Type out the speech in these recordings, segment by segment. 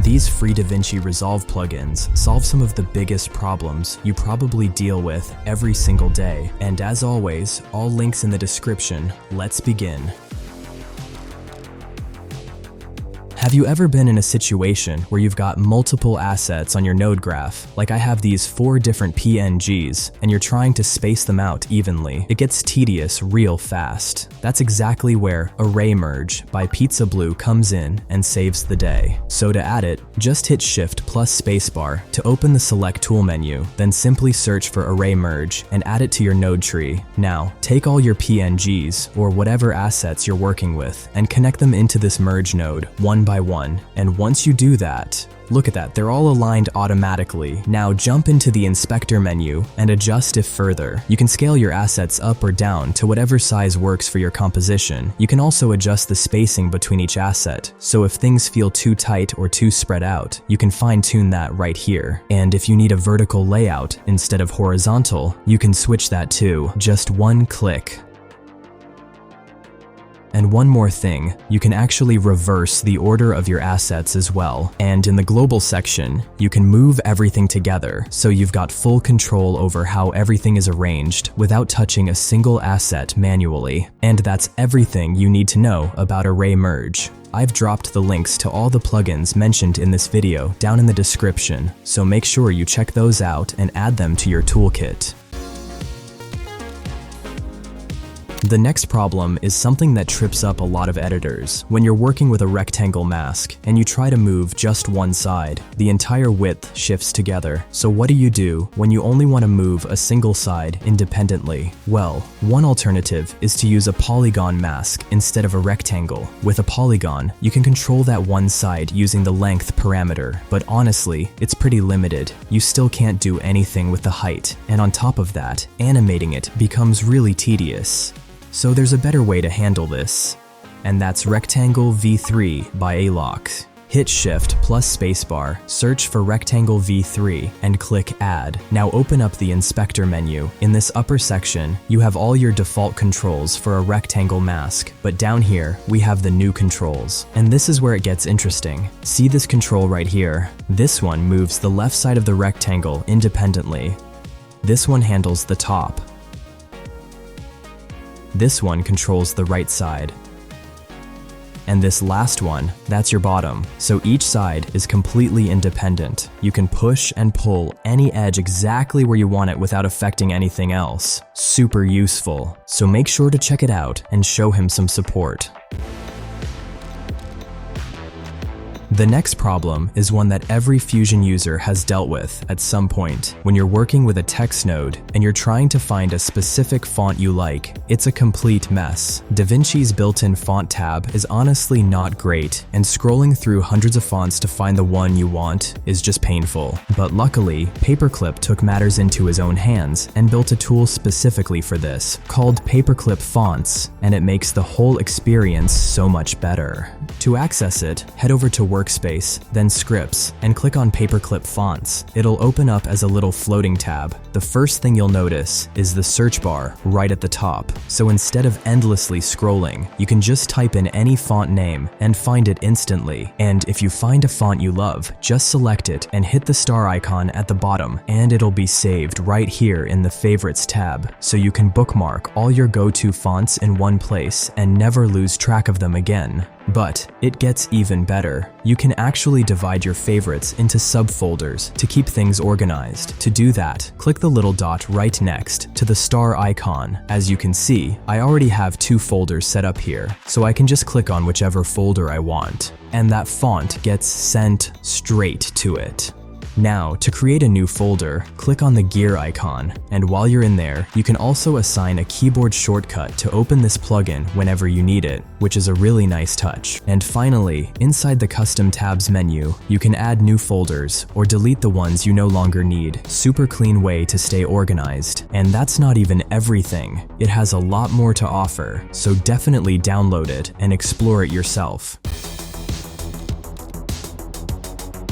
These free DaVinci Resolve plugins solve some of the biggest problems you probably deal with every single day. And as always, all links in the description. Let's begin. Have you ever been in a situation where you've got multiple assets on your node graph? Like I have these 4 different PNGs, and you're trying to space them out evenly. It gets tedious real fast. That's exactly where Array Merge by Pizza Blue comes in and saves the day. So to add it, just hit Shift plus Spacebar to open the Select Tool menu, then simply search for Array Merge and add it to your node tree. Now, take all your PNGs, or whatever assets you're working with, and connect them into this merge node one by one. And once you do that, look at that, they're all aligned automatically. Now jump into the inspector menu and adjust if further. You can scale your assets up or down to whatever size works for your composition. You can also adjust the spacing between each asset. So if things feel too tight or too spread out, you can fine-tune that right here. And if you need a vertical layout instead of horizontal, you can switch that too. Just one click. And one more thing, you can actually reverse the order of your assets as well. And in the global section, you can move everything together, so you've got full control over how everything is arranged without touching a single asset manually. And that's everything you need to know about Array Merge. I've dropped the links to all the plugins mentioned in this video down in the description, so make sure you check those out and add them to your toolkit. The next problem is something that trips up a lot of editors. When you're working with a rectangle mask and you try to move just one side, the entire width shifts together. So what do you do when you only want to move a single side independently? Well, one alternative is to use a polygon mask instead of a rectangle. With a polygon, you can control that one side using the length parameter, but honestly, it's pretty limited. You still can't do anything with the height, and on top of that, animating it becomes really tedious. So there's a better way to handle this, and that's Rectangle V3 by Alok. Hit Shift plus Spacebar, search for Rectangle V3, and click Add. Now open up the Inspector menu. In this upper section, you have all your default controls for a rectangle mask, but down here, we have the new controls. And this is where it gets interesting. See this control right here? This one moves the left side of the rectangle independently. This one handles the top. This one controls the right side. And this last one, that's your bottom. So each side is completely independent. You can push and pull any edge exactly where you want it without affecting anything else. Super useful. So make sure to check it out and show him some support. The next problem is one that every Fusion user has dealt with at some point. When you're working with a text node and you're trying to find a specific font you like, it's a complete mess. DaVinci's built-in font tab is honestly not great, and scrolling through hundreds of fonts to find the one you want is just painful. But luckily, PaperClip took matters into his own hands and built a tool specifically for this, called PaperClip Fonts, and it makes the whole experience so much better. To access it, head over to Workspace, then Scripts, and click on PaperClip Fonts. It'll open up as a little floating tab. The first thing you'll notice is the search bar right at the top. So instead of endlessly scrolling, you can just type in any font name and find it instantly. And if you find a font you love, just select it and hit the star icon at the bottom, and it'll be saved right here in the Favorites tab. So you can bookmark all your go-to fonts in one place and never lose track of them again. But it gets even better. You can actually divide your favorites into subfolders to keep things organized. To do that, click the little dot right next to the star icon. As you can see, I already have 2 folders set up here, so I can just click on whichever folder I want, and that font gets sent straight to it. Now, to create a new folder, click on the gear icon, and while you're in there, you can also assign a keyboard shortcut to open this plugin whenever you need it, which is a really nice touch. And finally, inside the Custom Tabs menu, you can add new folders or delete the ones you no longer need. Super clean way to stay organized. And that's not even everything. It has a lot more to offer, so definitely download it and explore it yourself.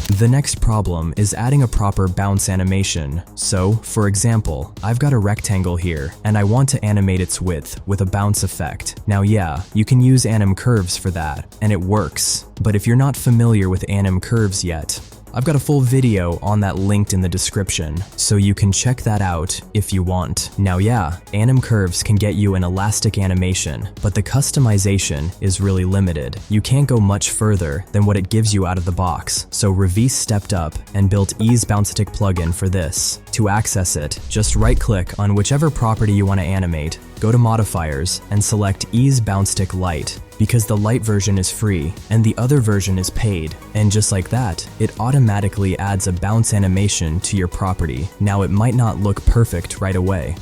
The next problem is adding a proper bounce animation. So, for example, I've got a rectangle here, and I want to animate its width with a bounce effect. Now yeah, you can use anim curves for that, and it works. But if you're not familiar with anim curves yet, I've got a full video on that linked in the description, so you can check that out if you want. Now yeah, anim curves can get you an elastic animation, but the customization is really limited. You can't go much further than what it gives you out of the box, so Revice stepped up and built EaseBouncetic plugin for this. To access it, just right-click on whichever property you want to animate, go to Modifiers, and select EaseBouncetic Lite, because the Lite version is free and the other version is paid. And just like that, it automatically adds a bounce animation to your property. Now it might not look perfect right away,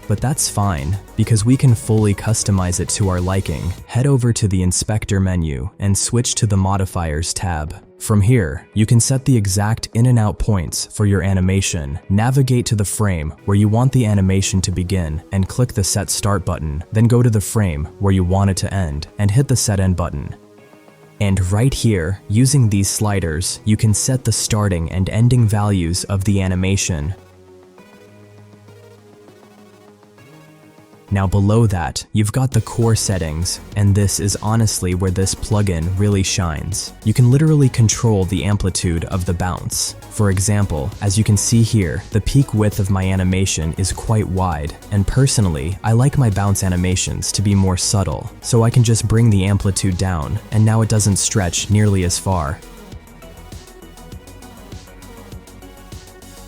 but that's fine, because we can fully customize it to our liking. Head over to the Inspector menu and switch to the Modifiers tab. From here, you can set the exact in and out points for your animation. Navigate to the frame where you want the animation to begin and click the Set Start button. Then go to the frame where you want it to end and hit the Set End button. And right here, using these sliders, you can set the starting and ending values of the animation. Now below that, you've got the core settings, and this is honestly where this plugin really shines. You can literally control the amplitude of the bounce. For example, as you can see here, the peak width of my animation is quite wide, and personally, I like my bounce animations to be more subtle, so I can just bring the amplitude down, and now it doesn't stretch nearly as far.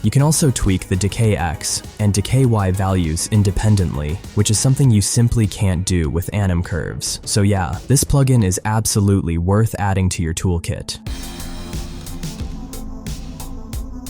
You can also tweak the decay X and decay Y values independently, which is something you simply can't do with anim curves. So yeah, this plugin is absolutely worth adding to your toolkit.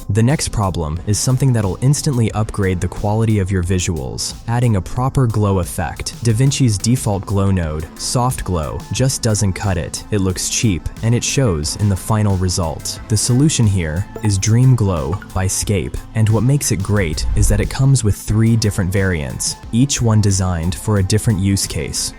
The next problem is something that'll instantly upgrade the quality of your visuals, adding a proper glow effect. DaVinci's default glow node, Soft Glow, just doesn't cut it. It looks cheap, and it shows in the final result. The solution here is Dream Glow by Scape, and what makes it great is that it comes with 3 different variants, each one designed for a different use case.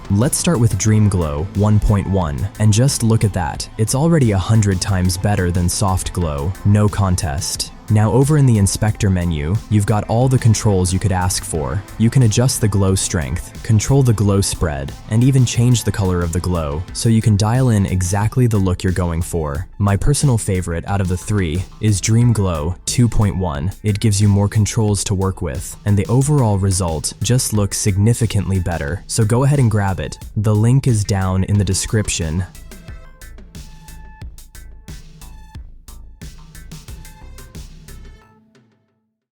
Let's start with Dream Glow 1.1, and just look at that. It's already 100 times better than Soft Glow, no contest. Now over in the Inspector menu, you've got all the controls you could ask for. You can adjust the glow strength, control the glow spread, and even change the color of the glow, so you can dial in exactly the look you're going for. My personal favorite out of the 3 is Dream Glow 2.1. It gives you more controls to work with, and the overall result just looks significantly better, so go ahead and grab it. The link is down in the description.